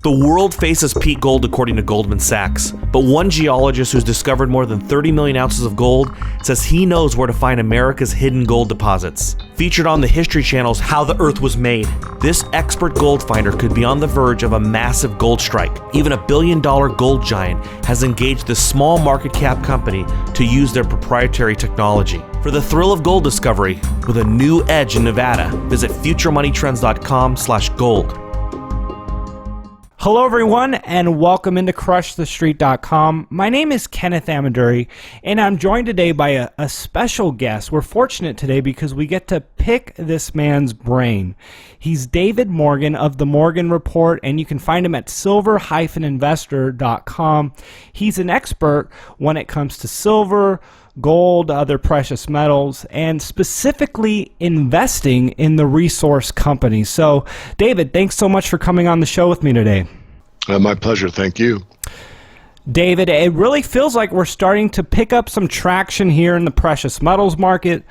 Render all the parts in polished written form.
The world faces peak gold according to Goldman Sachs, but one geologist who's discovered more than 30 million ounces of gold says he knows where to find America's hidden gold deposits. Featured on the History Channel's How the Earth Was Made, this expert gold finder could be on the verge of a massive gold strike. Even a billion-dollar gold giant has engaged this small market cap company to use their proprietary technology. For the thrill of gold discovery with a new edge in Nevada, visit futuremoneytrends.com/gold. Hello, everyone, and welcome into CrushTheStreet.com. My name is Kenneth Amaduri, and I'm joined today by a special guest. We're fortunate today because we get to pick this man's brain. He's David Morgan of The Morgan Report, and you can find him at silver-investor.com. He's an expert when it comes to silver, gold, other precious metals, and specifically investing in the resource companies. So, David, thanks so much for coming on the show with me today. My pleasure. Thank you. David, it really feels like we're starting to pick up some traction here in the precious metals market.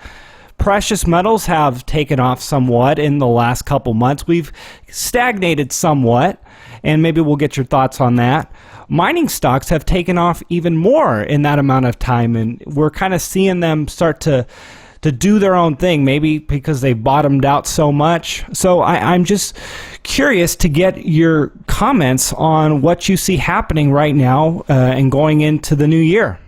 Precious metals have taken off somewhat in the last couple months. We've stagnated somewhat, and maybe we'll get your thoughts on that. Mining stocks have taken off even more in that amount of time, and we're kind of seeing them start to do their own thing, maybe because they bottomed out so much. So I'm just curious to get your comments on what you see happening right now and going into the new year.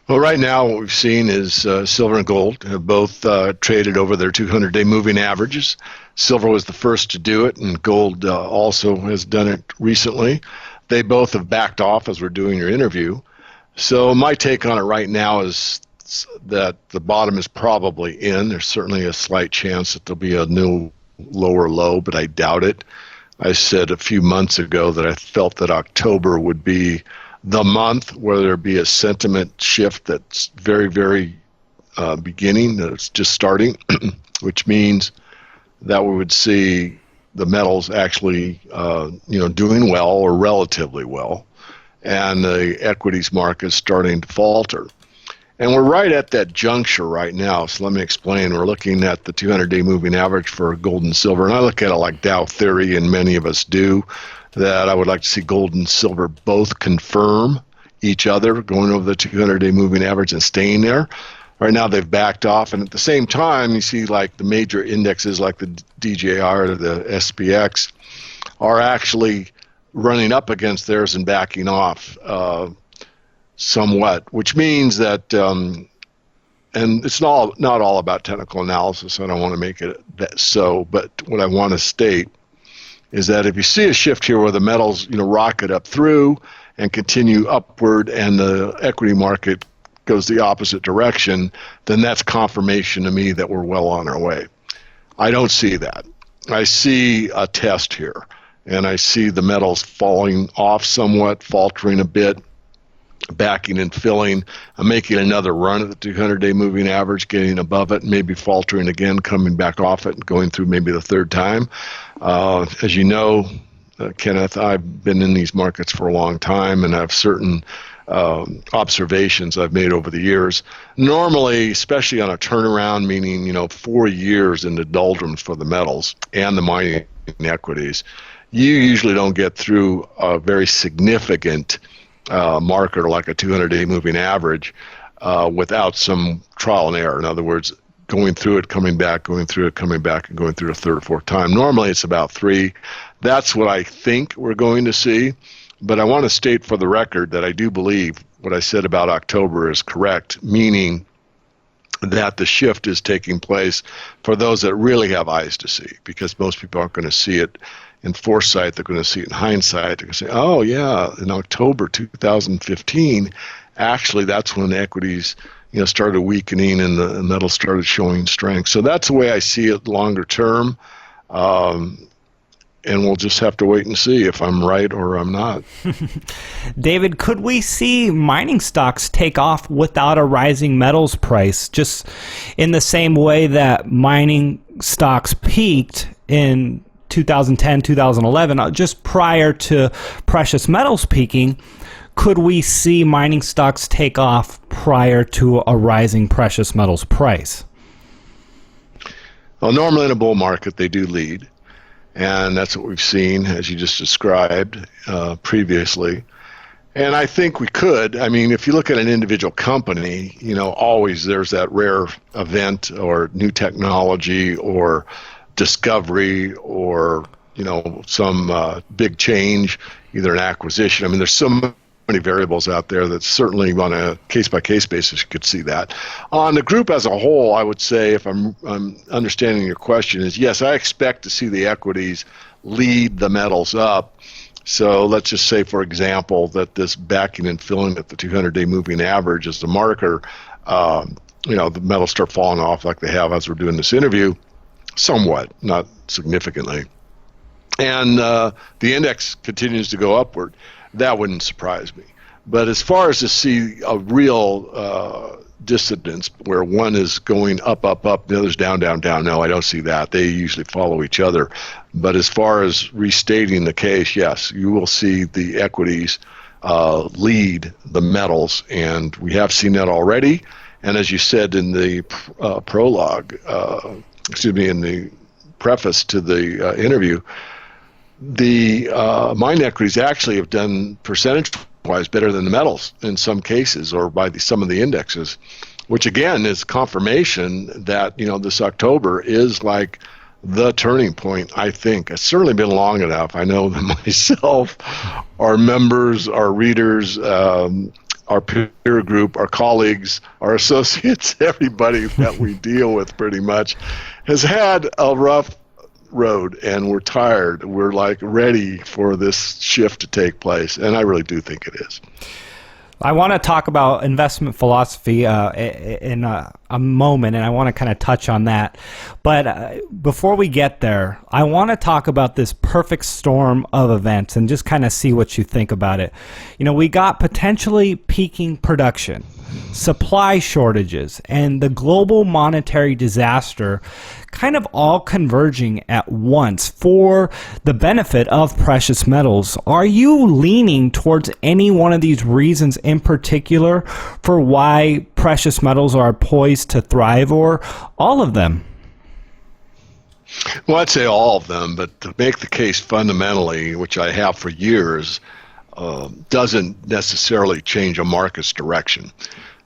Well, right now what we've seen is silver and gold have both traded over their 200-day moving averages. Silver was the first to do it, and gold also has done it recently. They both have backed off as we're doing your interview. So my take on it right now is that the bottom is probably in. There's certainly a slight chance that there'll be a new lower low, but I doubt it. I said a few months ago that I felt that October would be the month where there'd be a sentiment shift that's very, very beginning, that it's just starting, which means that we would see the metals actually doing well or relatively well, and the equities market starting to falter. And we're right at that juncture right now, so let me explain. We're looking at the 200-day moving average for gold and silver, and I look at it like Dow theory, and many of us do, that I would like to see gold and silver both confirm each other, going over the 200-day moving average and staying there. Right now they've backed off, and at the same time you see like the major indexes like the DJR or the SPX are actually running up against theirs and backing off somewhat, which means that, and it's not all about technical analysis, I don't want to make it that so, but what I want to state is that if you see a shift here where the metals rocket up through and continue upward and the equity market goes the opposite direction, then that's confirmation to me that we're well on our way. I don't see that. I see a test here, and I see the metals falling off somewhat, faltering a bit, backing and filling, making another run at the 200-day moving average, getting above it, maybe faltering again, coming back off it, and going through maybe the third time. As you know, Kenneth, I've been in these markets for a long time, and I have certain observations I've made over the years. Normally, especially on a turnaround, meaning 4 years in the doldrums for the metals and the mining equities, you usually don't get through a very significant market or like a 200-day moving average without some trial and error. In other words, going through it, coming back, going through it, coming back, and going through a third or fourth time. Normally it's about 3. That's what I think we're going to see. But I want to state for the record that I do believe what I said about October is correct, meaning that the shift is taking place for those that really have eyes to see, because most people aren't going to see it in foresight. They're going to see it in hindsight. They're going to say, oh yeah, in October 2015, actually that's when the equities started weakening and the metals started showing strength. So that's the way I see it longer term. And we'll just have to wait and see if I'm right or I'm not. David, could we see mining stocks take off without a rising metals price, just in the same way that mining stocks peaked in 2010, 2011, just prior to precious metals peaking? Could we see mining stocks take off prior to a rising precious metals price? Well, normally in a bull market, they do lead. And that's what we've seen, as you just described previously. And I think we could. I mean, if you look at an individual company, always there's that rare event or new technology or discovery or, some big change, either an acquisition. I mean, there's so many variables out there that certainly on a case-by-case basis you could see that. On the group as a whole, I would say, if I'm understanding your question, is yes, I expect to see the equities lead the metals up. So let's just say, for example, that this backing and filling at the 200-day moving average is the marker. The metals start falling off like they have as we're doing this interview, somewhat, not significantly. And the index continues to go upward. That wouldn't surprise me. But as far as to see a real dissonance where one is going up, the other's down, no, I don't see that. They usually follow each other. But as far as restating the case, yes, you will see the equities lead the metals, and we have seen that already. And as you said in the in the preface to the interview, the mine equities actually have done percentage-wise better than the metals in some cases, or by some of the indexes, which again is confirmation that this October is like the turning point. I think it's certainly been long enough. I know that myself, our members, our readers, our peer group, our colleagues, our associates, everybody that we deal with pretty much has had a rough road, and we're tired. We're like ready for this shift to take place, and I really do think it is. I want to talk about investment philosophy in a moment, and I want to kind of touch on that. But before we get there, I want to talk about this perfect storm of events and just kind of see what you think about it. We got potentially peaking production, supply shortages, and the global monetary disaster kind of all converging at once for the benefit of precious metals. Are you leaning towards any one of these reasons in particular for why precious metals are poised to thrive, or all of them? Well, I'd say all of them, but to make the case fundamentally, which I have for years, doesn't necessarily change a market's direction.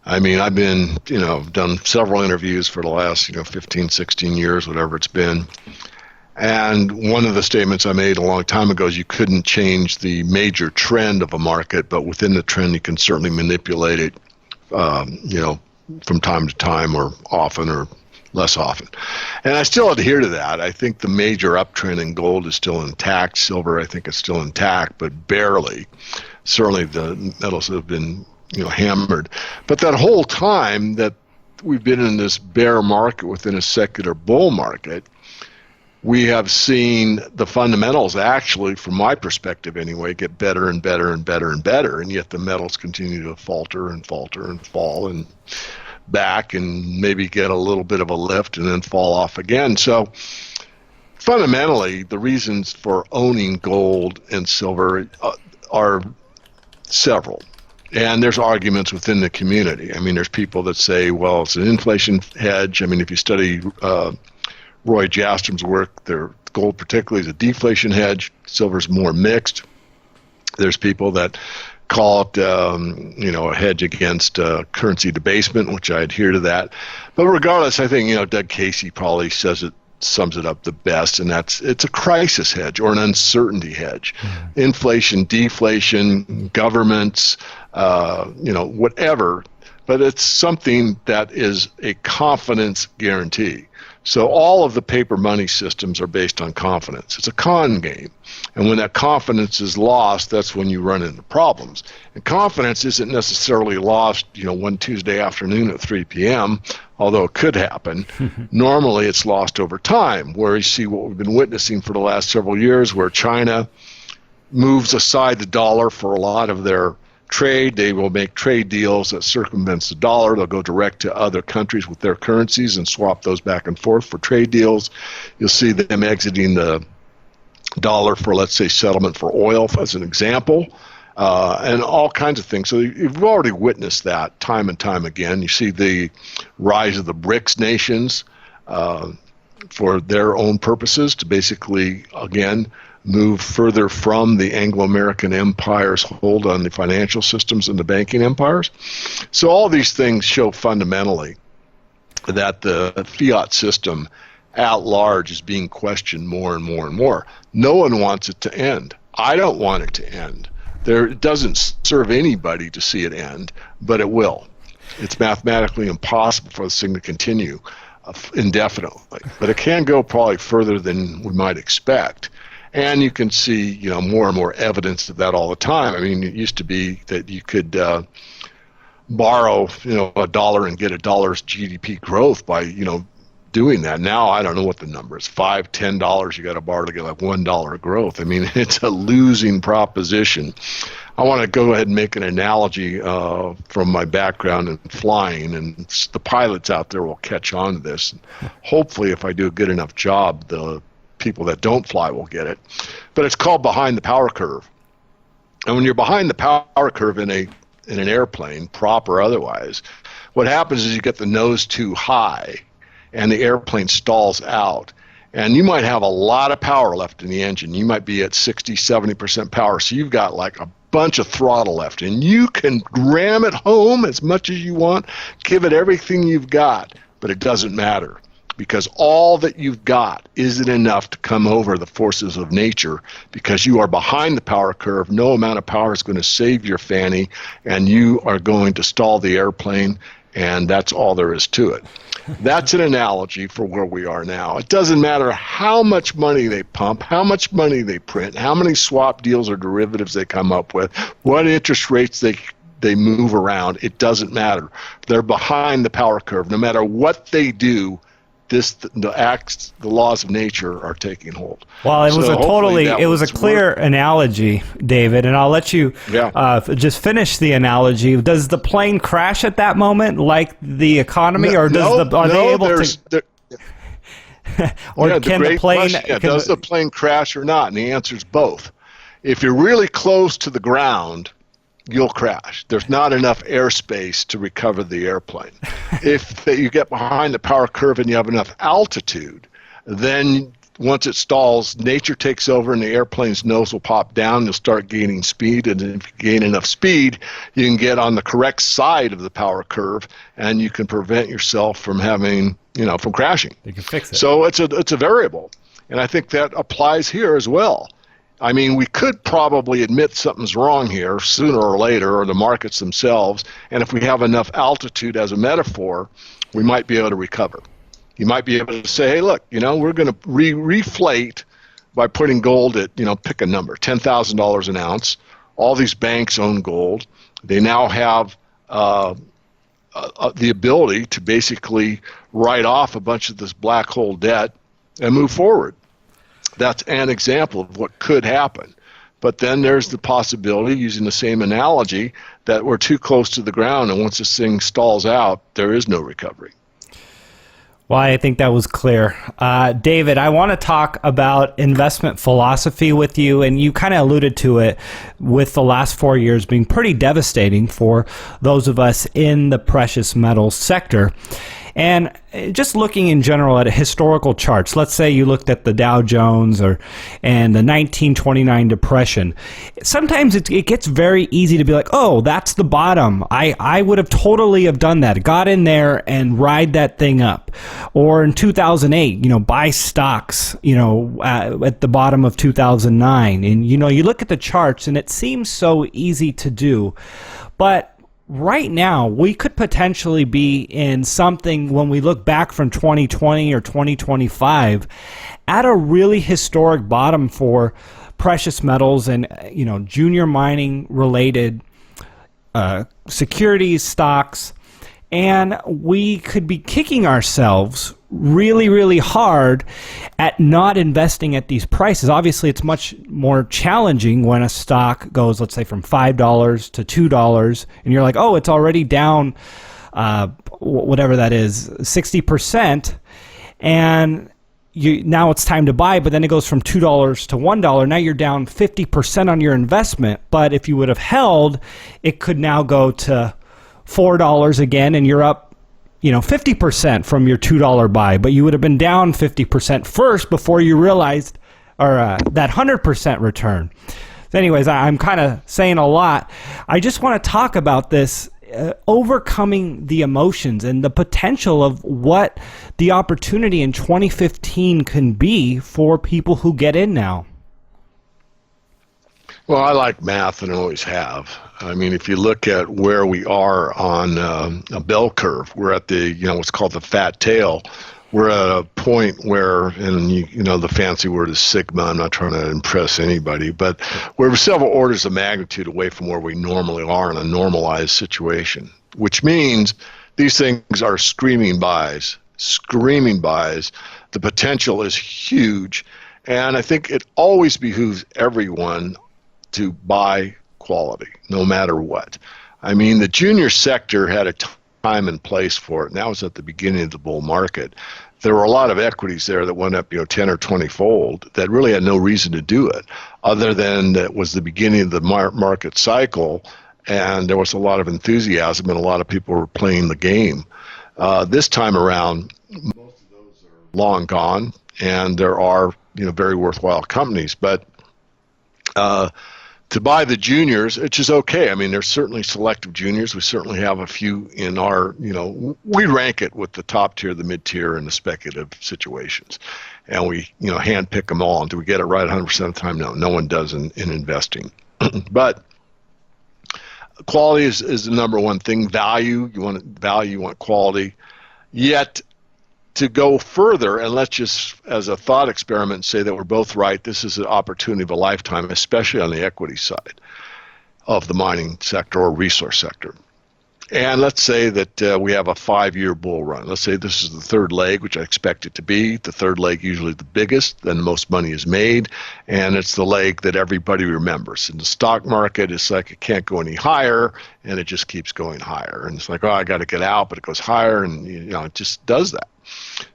I mean, I've been, done several interviews for the last, 15, 16 years, whatever it's been. And one of the statements I made a long time ago is you couldn't change the major trend of a market, but within the trend, you can certainly manipulate it, from time to time, or often, or less often. And I still adhere to that. I think the major uptrend in gold is still intact. Silver, I think, is still intact, but barely. Certainly the metals have been hammered. But that whole time that we've been in this bear market within a secular bull market, we have seen the fundamentals actually, from my perspective anyway, get better and better and better and better, and yet the metals continue to falter and fall and back and maybe get a little bit of a lift and then fall off again. So fundamentally, the reasons for owning gold and silver are several. And there's arguments within the community. I mean, there's people that say, well, it's an inflation hedge. I mean, if you study Roy Jastrom's work, gold particularly is a deflation hedge. Silver's more mixed. There's people that call it, a hedge against currency debasement, which I adhere to that. But regardless, I think, Doug Casey probably sums it up the best, and it's a crisis hedge or an uncertainty hedge. Mm-hmm. Inflation, deflation, governments, whatever, but it's something that is a confidence guarantee. So all of the paper money systems are based on confidence. It's a con game. And when that confidence is lost, that's when you run into problems. And confidence isn't necessarily lost, one Tuesday afternoon at 3 p.m., although it could happen. Normally it's lost over time, where you see what we've been witnessing for the last several years, where China moves aside the dollar for a lot of their trade. They will make trade deals that circumvents the dollar. They'll go direct to other countries with their currencies and swap those back and forth for trade deals. You'll see them exiting the dollar for, let's say, settlement for oil, as an example, and all kinds of things. So you've already witnessed that time and time again. You see the rise of the BRICS nations, for their own purposes to basically, again, move further from the Anglo-American empire's hold on the financial systems and the banking empires. So all these things show fundamentally that the fiat system at large is being questioned more and more and more. No one wants it to end. I don't want it to end. It doesn't serve anybody to see it end, but it will. It's mathematically impossible for this thing to continue indefinitely, but it can go probably further than we might expect. And you can see, more and more evidence of that all the time. I mean, it used to be that you could borrow, a dollar and get a dollar's GDP growth by, doing that. Now I don't know what the number is. $5, $10 you got to borrow to get like $1 growth. I mean, it's a losing proposition. I want to go ahead and make an analogy from my background in flying, and the pilots out there will catch on to this. Hopefully, if I do a good enough job, the people that don't fly will get it. But it's called behind the power curve. And when you're behind the power curve in an airplane, prop or otherwise, what happens is you get the nose too high and the airplane stalls out. And you might have a lot of power left in the engine. You might be at 60, 70% power. So you've got like a bunch of throttle left. And you can ram it home as much as you want, give it everything you've got, but it doesn't matter. Because all that you've got isn't enough to come over the forces of nature, because you are behind the power curve. No amount of power is going to save your fanny, and you are going to stall the airplane, and that's all there is to it. That's an analogy for where we are now. It doesn't matter how much money they pump, how much money they print, how many swap deals or derivatives they come up with, what interest rates they move around. It doesn't matter. They're behind the power curve. No matter what they do, the laws of nature are taking hold. Well, it was a clear analogy, David, and I'll let you just finish the analogy. Does the plane crash at that moment, like the economy, or does are they able to? Or can the plane? Does the plane crash or not? And the answer is both. If you're really close to the ground, you'll crash. There's not enough airspace to recover the airplane. If you get behind the power curve and you have enough altitude, then once it stalls, nature takes over and the airplane's nose will pop down. You'll start gaining speed, and if you gain enough speed, you can get on the correct side of the power curve, and you can prevent yourself from having, from crashing. You can fix it. So it's a variable, and I think that applies here as well. I mean, we could probably admit something's wrong here sooner or later, or the markets themselves, and if we have enough altitude as a metaphor, we might be able to recover. You might be able to say, hey, look, we're going to reflate by putting gold at, pick a number, $10,000 an ounce. All these banks own gold. They now have the ability to basically write off a bunch of this black hole debt and move forward. That's an example of what could happen. But then there's the possibility, using the same analogy, that we're too close to the ground, and once this thing stalls out, there is no recovery. Well, I think that was clear. David, I want to talk about investment philosophy with you, and you kind of alluded to it with the last 4 years being pretty devastating for those of us in the precious metals sector. And just looking in general at historical charts, let's say you looked at the Dow Jones and the 1929 depression, sometimes it gets very easy to be like, oh, that's the bottom. I would have totally have done that, got in there and ride that thing up. Or in 2008, buy stocks, at the bottom of 2009. And, you look at the charts and it seems so easy to do. But right now, we could potentially be in something when we look back from 2020 or 2025 at a really historic bottom for precious metals and, junior mining related securities, stocks. And we could be kicking ourselves really, really hard at not investing at these prices. Obviously, it's much more challenging when a stock goes, let's say, from $5 to $2, and you're like, oh, it's already down, whatever that is, 60%, and now it's time to buy, but then it goes from $2 to $1. Now you're down 50% on your investment, but if you would have held, it could now go to $4 again, and you're up 50% from your $2 buy, but you would have been down 50% first before you realized that 100% return. So anyways, I'm kind of saying a lot. I just want to talk about this, overcoming the emotions and the potential of what the opportunity in 2015 can be for people who get in now. Well, I like math and always have. I mean, if you look at where we are on a bell curve, we're at the, what's called the fat tail. We're at a point where, and the fancy word is sigma. I'm not trying to impress anybody, but we're several orders of magnitude away from where we normally are in a normalized situation, which means these things are screaming buys. The potential is huge. And I think it always behooves everyone to buy quality, no matter what. I mean, the junior sector had a time and place for it, and that was at the beginning of the bull market. There were a lot of equities there that went up, 10 or 20 fold that really had no reason to do it, other than that was the beginning of the market cycle, and there was a lot of enthusiasm and a lot of people were playing the game. This time around, most of those are long gone, and there are very worthwhile companies, but to buy the juniors, which is okay. I mean, there's certainly selective juniors. We certainly have a few in our, we rank it with the top tier, the mid tier, and the speculative situations. And we, hand pick them all. And do we get it right 100% of the time? No one does in investing. But quality is the number one thing. Value, you want quality. Yet, to go further, and let's just, as a thought experiment, say that we're both right, this is an opportunity of a lifetime, especially on the equity side of the mining sector or resource sector. And let's say that we have a 5-year bull run. Let's say this is the third leg, which I expect it to be. The third leg usually the biggest, then most money is made, and it's the leg that everybody remembers. In the stock market, it's like it can't go any higher, and it just keeps going higher. And it's like, I got to get out, but it goes higher, and it just does that.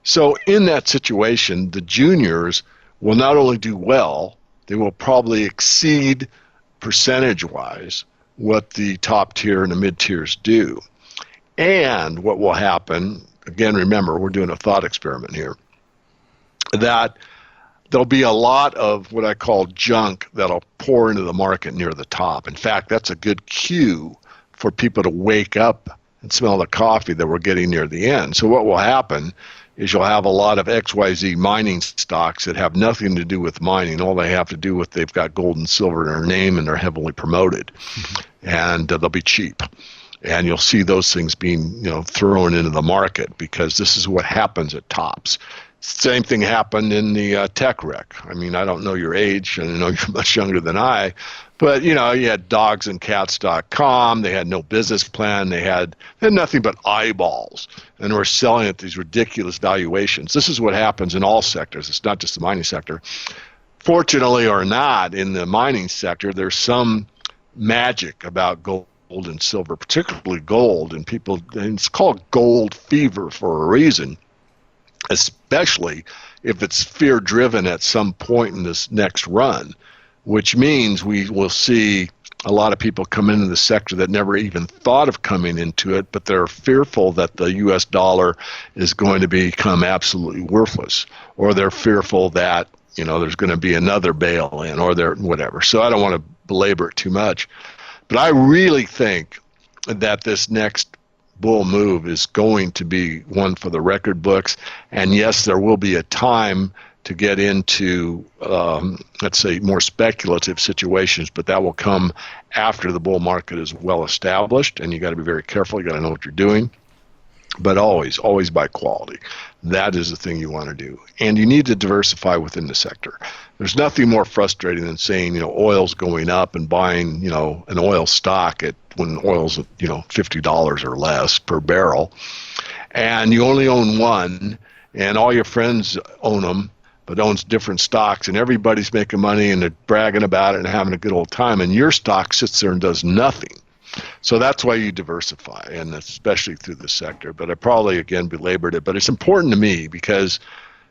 So in that situation, the juniors will not only do well, they will probably exceed percentage-wise what the top tier and the mid tiers do. And what will happen, again, remember, we're doing a thought experiment here, that there'll be a lot of what I call junk that'll pour into the market near the top. In fact, that's a good cue for people to wake up and smell the coffee that we're getting near the end. So what will happen is you'll have a lot of XYZ mining stocks that have nothing to do with mining. All they have to do with they've got gold and silver in their name and they're heavily promoted. And they'll be cheap. And you'll see those things being thrown into the market because this is what happens at tops. Same thing happened in the tech wreck. I mean, I don't know your age, and I know you're much younger than I, but you had dogsandcats.com. They had no business plan. They had nothing but eyeballs, and were selling at these ridiculous valuations. This is what happens in all sectors. It's not just the mining sector. Fortunately or not, in the mining sector, there's some magic about gold and silver, particularly gold, and it's called gold fever for a reason. Especially if it's fear-driven at some point in this next run, which means we will see a lot of people come into the sector that never even thought of coming into it, but they're fearful that the U.S. dollar is going to become absolutely worthless, or they're fearful that there's going to be another bail-in, or whatever. So I don't want to belabor it too much, but I really think that this next bull move is going to be one for the record books. And yes, there will be a time to get into, let's say, more speculative situations, but that will come after the bull market is well established, and you got to be very careful. You got to know what you're doing. But always buy quality. That is the thing you want to do. And you need to diversify within the sector. There's nothing more frustrating than saying, oil's going up and buying, an oil stock when oil's, $50 or less per barrel. And you only own one, and all your friends own them, but owns different stocks, and everybody's making money and they're bragging about it and having a good old time, and your stock sits there and does nothing. So that's why you diversify, and especially through the sector. But I probably, again, belabored it. But it's important to me because,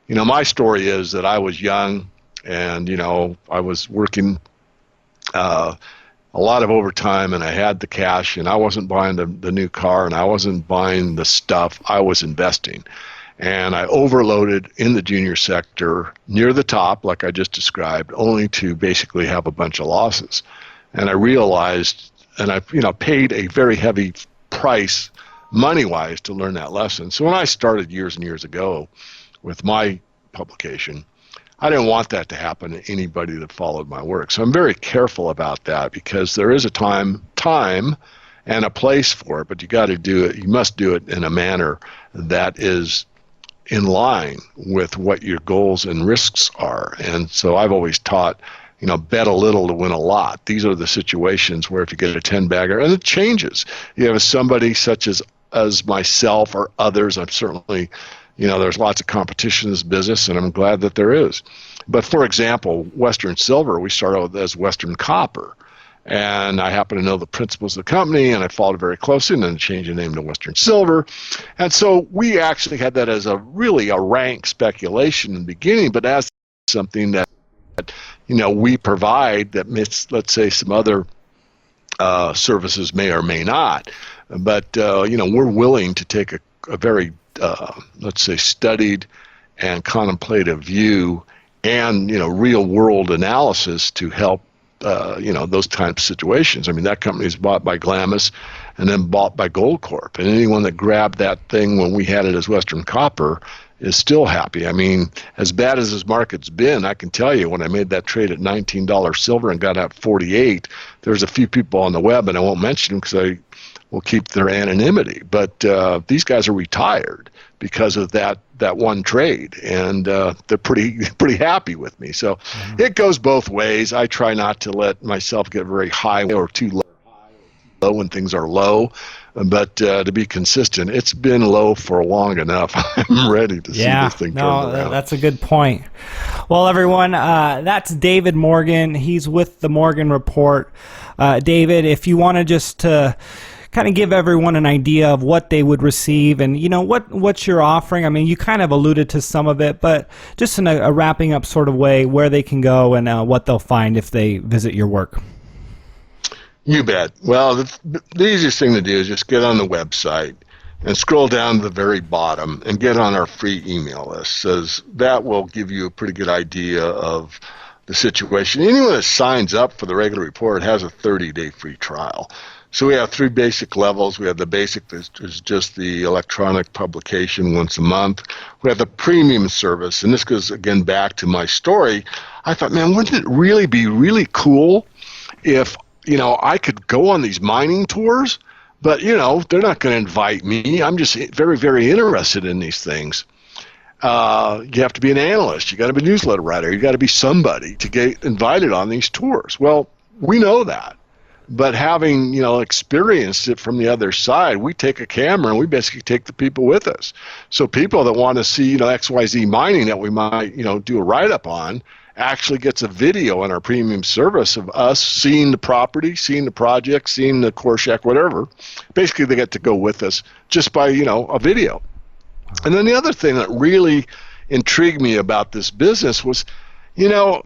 my story is that I was young and, I was working on a lot of overtime, and I had the cash, and I wasn't buying the new car, and I wasn't buying the stuff. I was investing. And I overloaded in the junior sector near the top, like I just described, only to basically have a bunch of losses. And I realized, and I paid a very heavy price money-wise to learn that lesson. So when I started years and years ago with my publication, I didn't want that to happen to anybody that followed my work. So I'm very careful about that, because there is a time and a place for it, but you got to do it. You must do it in a manner that is in line with what your goals and risks are. And so I've always taught, bet a little to win a lot. These are the situations where if you get a 10-bagger, and it changes. You have somebody such as myself or others. I'm certainly, there's lots of competition in this business, and I'm glad that there is. But for example, Western Silver, we started with as Western Copper. And I happen to know the principals of the company, and I followed it very closely, and then changed the name to Western Silver. And so we actually had that as a rank speculation in the beginning, but as something that, we provide that let's say some other services may or may not. But, we're willing to take a very, let's say, studied and contemplative view and, real world analysis to help those types of situations. I mean, that company is bought by Glamis and then bought by Goldcorp. And anyone that grabbed that thing when we had it as Western Copper is still happy. I mean, as bad as this market's been, I can tell you when I made that trade at $19 silver and got out 48, there's a few people on the web, and I won't mention them because I will keep their anonymity. But these guys are retired because of that one trade, and they're pretty happy with me. So it goes both ways. I try not to let myself get very high or too low when things are low, but to be consistent. It's been low for long enough. I'm ready to see this thing turn around. That's a good point. Well, everyone, that's David Morgan. He's with the Morgan Report. David, if you want to just kind of give everyone an idea of what they would receive and, what you're offering. I mean, you kind of alluded to some of it, but just in a wrapping up sort of way, where they can go and what they'll find if they visit your work. You bet. Well, the easiest thing to do is just get on the website and scroll down to the very bottom and get on our free email list. Says that will give you a pretty good idea of the situation. Anyone that signs up for the regular report has a 30-day free trial. So we have three basic levels. We have the basic, that is just the electronic publication once a month. We have the premium service, and this goes again back to my story. I thought, man, wouldn't it really be really cool if I could go on these mining tours, but they're not going to invite me. I'm just very, very interested in these things. You have to be an analyst. You got to be a newsletter writer. You got to be somebody to get invited on these tours. Well, we know that. But having, experienced it from the other side, we take a camera and we basically take the people with us. So people that want to see, XYZ mining that we might, do a write-up on actually gets a video on our premium service of us seeing the property, seeing the project, seeing the core shack, whatever. Basically, they get to go with us just by, a video. And then the other thing that really intrigued me about this business was,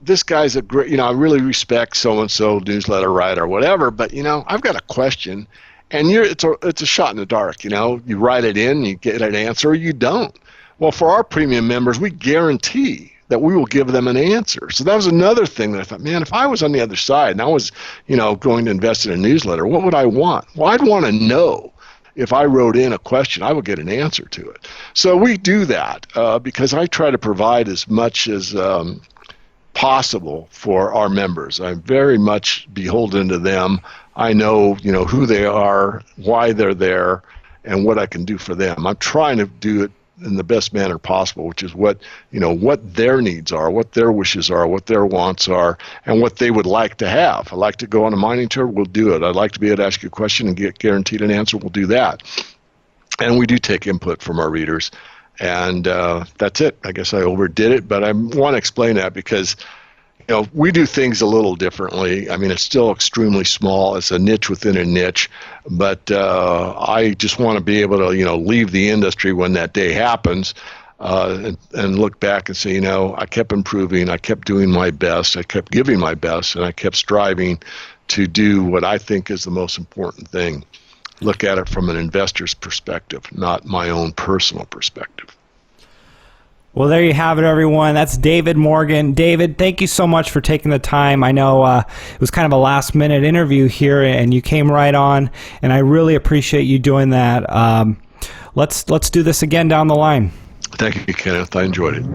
this guy's a great, I really respect so-and-so newsletter writer or whatever, but, I've got a question, and it's a shot in the dark, you write it in, you get an answer, or you don't. Well, for our premium members, we guarantee that we will give them an answer. So that was another thing that I thought, man, if I was on the other side and I was, going to invest in a newsletter, what would I want? Well, I'd want to know if I wrote in a question, I would get an answer to it. So we do that because I try to provide as much as possible for our members. I'm very much beholden to them. I know, who they are, why they're there, and what I can do for them. I'm trying to do it in the best manner possible, which is what their needs are, what their wishes are, what their wants are, and what they would like to have. I'd like to go on a mining tour, we'll do it. I'd like to be able to ask you a question and get guaranteed an answer, we'll do that. And we do take input from our readers. And that's it. I guess I overdid it, but I want to explain that because we do things a little differently. I mean, it's still extremely small. It's a niche within a niche. But I just want to be able to, leave the industry when that day happens and look back and say, I kept improving. I kept doing my best. I kept giving my best. And I kept striving to do what I think is the most important thing. Look at it from an investor's perspective, not my own personal perspective. Well, there you have it, everyone. That's David Morgan. David, thank you so much for taking the time. I know it was kind of a last-minute interview here, and you came right on, and I really appreciate you doing that. Let's do this again down the line. Thank you, Kenneth. I enjoyed it.